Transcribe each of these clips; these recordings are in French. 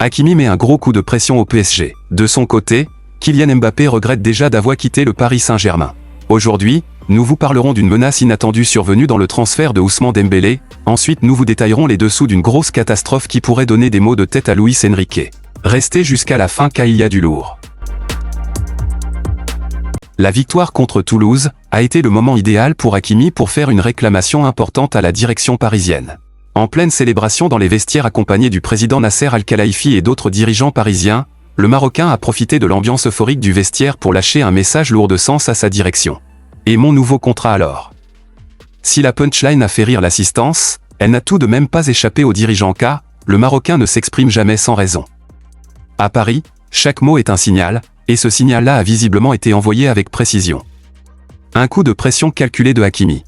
Hakimi met un gros coup de pression au PSG. De son côté, Kylian Mbappé regrette déjà d'avoir quitté le Paris Saint-Germain. Aujourd'hui, nous vous parlerons d'une menace inattendue survenue dans le transfert de Ousmane Dembélé. Ensuite, nous vous détaillerons les dessous d'une grosse catastrophe qui pourrait donner des maux de tête à Luis Enrique. Restez jusqu'à la fin car il y a du lourd. La victoire contre Toulouse a été le moment idéal pour Hakimi pour faire une réclamation importante à la direction parisienne. En pleine célébration dans les vestiaires accompagné du président Nasser Al-Khelaifi et d'autres dirigeants parisiens, le Marocain a profité de l'ambiance euphorique du vestiaire pour lâcher un message lourd de sens à sa direction. Et mon nouveau contrat alors? Si la punchline a fait rire l'assistance, elle n'a tout de même pas échappé aux dirigeants car le Marocain ne s'exprime jamais sans raison. À Paris, chaque mot est un signal, et ce signal-là a visiblement été envoyé avec précision. Un coup de pression calculé de Hakimi.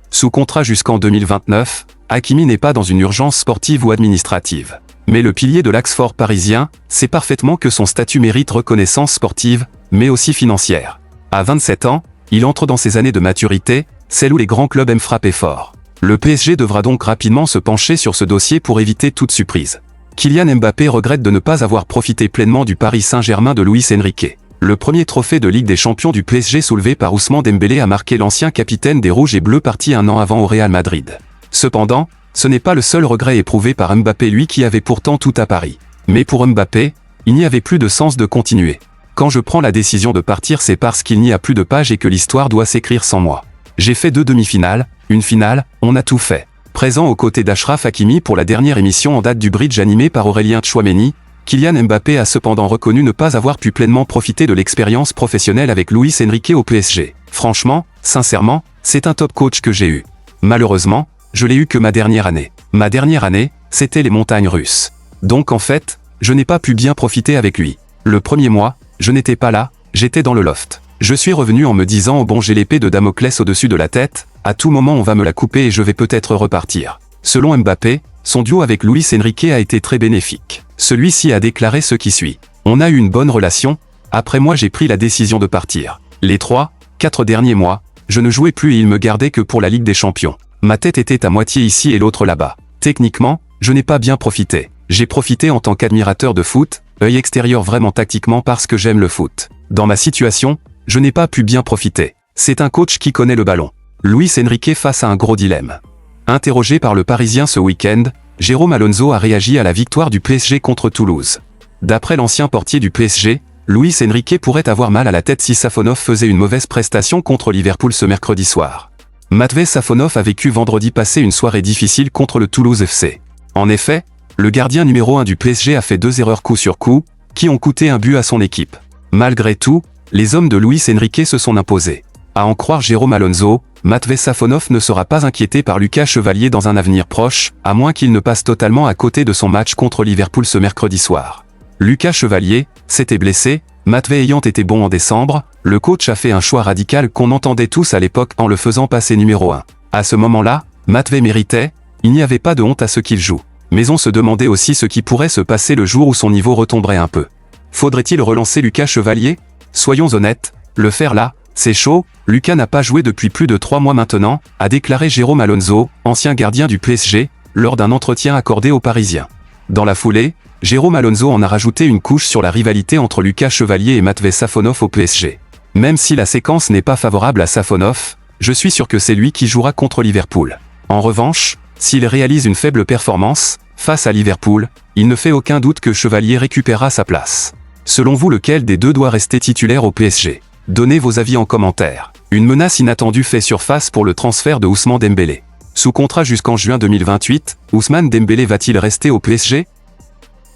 Sous contrat jusqu'en 2029, Hakimi n'est pas dans une urgence sportive ou administrative. Mais le pilier de l'axe fort parisien sait parfaitement que son statut mérite reconnaissance sportive, mais aussi financière. À 27 ans, il entre dans ses années de maturité, celle où les grands clubs aiment frapper fort. Le PSG devra donc rapidement se pencher sur ce dossier pour éviter toute surprise. Kylian Mbappé regrette de ne pas avoir profité pleinement du Paris Saint-Germain de Luis Enrique. Le premier trophée de Ligue des Champions du PSG soulevé par Ousmane Dembélé a marqué l'ancien capitaine des Rouges et Bleus parti un an avant au Real Madrid. Cependant, ce n'est pas le seul regret éprouvé par Mbappé, lui qui avait pourtant tout à Paris. Mais pour Mbappé, il n'y avait plus de sens de continuer. Quand je prends la décision de partir, c'est parce qu'il n'y a plus de page et que l'histoire doit s'écrire sans moi. J'ai fait 2 demi-finales, une finale, on a tout fait. Présent aux côtés d'Achraf Hakimi pour la dernière émission en date du Bridge animée par Aurélien Tchouaméni, Kylian Mbappé a cependant reconnu ne pas avoir pu pleinement profiter de l'expérience professionnelle avec Luis Enrique au PSG. Franchement, sincèrement, c'est un top coach que j'ai eu. Malheureusement, je l'ai eu que ma dernière année. Ma dernière année, c'était les montagnes russes. Donc en fait, je n'ai pas pu bien profiter avec lui. Le premier mois, je n'étais pas là, j'étais dans le loft. Je suis revenu en me disant « Oh bon, j'ai l'épée de Damoclès au-dessus de la tête, à tout moment on va me la couper et je vais peut-être repartir ». Selon Mbappé, son duo avec Luis Enrique a été très bénéfique. Celui-ci a déclaré ce qui suit. « On a eu une bonne relation, après moi j'ai pris la décision de partir. Les 3-4 derniers mois, je ne jouais plus et il me gardait que pour la Ligue des Champions. Ma tête était à moitié ici et l'autre là-bas. Techniquement, je n'ai pas bien profité. J'ai profité en tant qu'admirateur de foot, œil extérieur vraiment tactiquement parce que j'aime le foot. Dans ma situation, je n'ai pas pu bien profiter. C'est un coach qui connaît le ballon. » Luis Enrique face à un gros dilemme. Interrogé par le Parisien ce week-end, Jérôme Alonso a réagi à la victoire du PSG contre Toulouse. D'après l'ancien portier du PSG, Luis Enrique pourrait avoir mal à la tête si Safonov faisait une mauvaise prestation contre Liverpool ce mercredi soir. Matvei Safonov a vécu vendredi passé une soirée difficile contre le Toulouse FC. En effet, le gardien numéro 1 du PSG a fait 2 erreurs coup sur coup, qui ont coûté un but à son équipe. Malgré tout, les hommes de Luis Enrique se sont imposés. À en croire Jérôme Alonso, Matvei Safonov ne sera pas inquiété par Lucas Chevalier dans un avenir proche, à moins qu'il ne passe totalement à côté de son match contre Liverpool ce mercredi soir. Lucas Chevalier s'était blessé, Matvei ayant été bon en décembre, le coach a fait un choix radical qu'on entendait tous à l'époque en le faisant passer numéro 1. À ce moment-là, Matvei méritait, il n'y avait pas de honte à ce qu'il joue. Mais on se demandait aussi ce qui pourrait se passer le jour où son niveau retomberait un peu. Faudrait-il relancer Lucas Chevalier? Soyons honnêtes, le faire là, c'est chaud, Lucas n'a pas joué depuis plus de 3 mois maintenant, a déclaré Jérôme Alonso, ancien gardien du PSG, lors d'un entretien accordé aux Parisiens. Dans la foulée, Jérôme Alonso en a rajouté une couche sur la rivalité entre Lucas Chevalier et Matvei Safonov au PSG. Même si la séquence n'est pas favorable à Safonov, je suis sûr que c'est lui qui jouera contre Liverpool. En revanche, s'il réalise une faible performance, face à Liverpool, il ne fait aucun doute que Chevalier récupérera sa place. Selon vous, lequel des deux doit rester titulaire au PSG? Donnez vos avis en commentaire. Une menace inattendue fait surface pour le transfert de Ousmane Dembélé. Sous contrat jusqu'en juin 2028, Ousmane Dembélé va-t-il rester au PSG?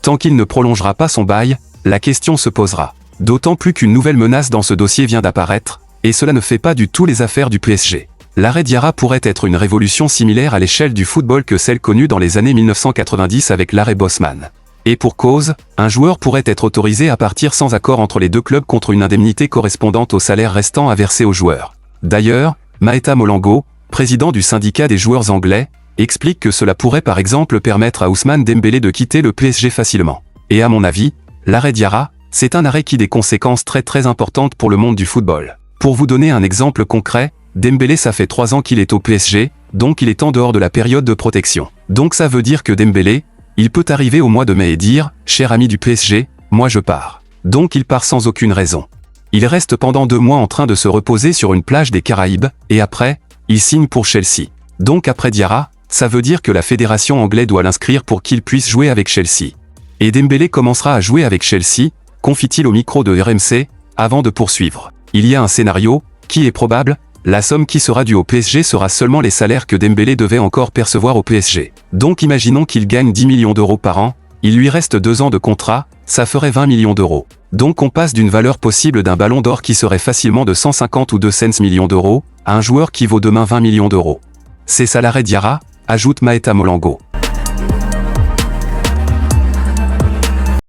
Tant qu'il ne prolongera pas son bail, la question se posera. D'autant plus qu'une nouvelle menace dans ce dossier vient d'apparaître, et cela ne fait pas du tout les affaires du PSG. L'arrêt Diarra pourrait être une révolution similaire à l'échelle du football que celle connue dans les années 1990 avec l'arrêt Bosman. Et pour cause, un joueur pourrait être autorisé à partir sans accord entre les deux clubs contre une indemnité correspondante au salaire restant à verser aux joueurs. D'ailleurs, Maeta Molango, président du syndicat des joueurs anglais, explique que cela pourrait par exemple permettre à Ousmane Dembélé de quitter le PSG facilement. Et à mon avis, l'arrêt Diarra, c'est un arrêt qui a des conséquences très importantes pour le monde du football. Pour vous donner un exemple concret, Dembélé ça fait 3 ans qu'il est au PSG, donc il est en dehors de la période de protection. Donc ça veut dire que Dembélé, Il peut arriver au mois de mai et dire « Cher ami du PSG, moi je pars ». Donc il part sans aucune raison. Il reste pendant 2 mois en train de se reposer sur une plage des Caraïbes, et après, il signe pour Chelsea. Donc après Diarra, ça veut dire que la fédération anglaise doit l'inscrire pour qu'il puisse jouer avec Chelsea. Et Dembélé commencera à jouer avec Chelsea, confie-t-il au micro de RMC, avant de poursuivre. Il y a un scénario, qui est probable, la somme qui sera due au PSG sera seulement les salaires que Dembélé devait encore percevoir au PSG. Donc imaginons qu'il gagne 10 millions d'euros par an, il lui reste 2 ans de contrat, ça ferait 20 millions d'euros. Donc on passe d'une valeur possible d'un ballon d'or qui serait facilement de 150 ou 200 millions d'euros, à un joueur qui vaut demain 20 millions d'euros. C'est ça l'arrêt Diarra, ajoute Maeta Molango.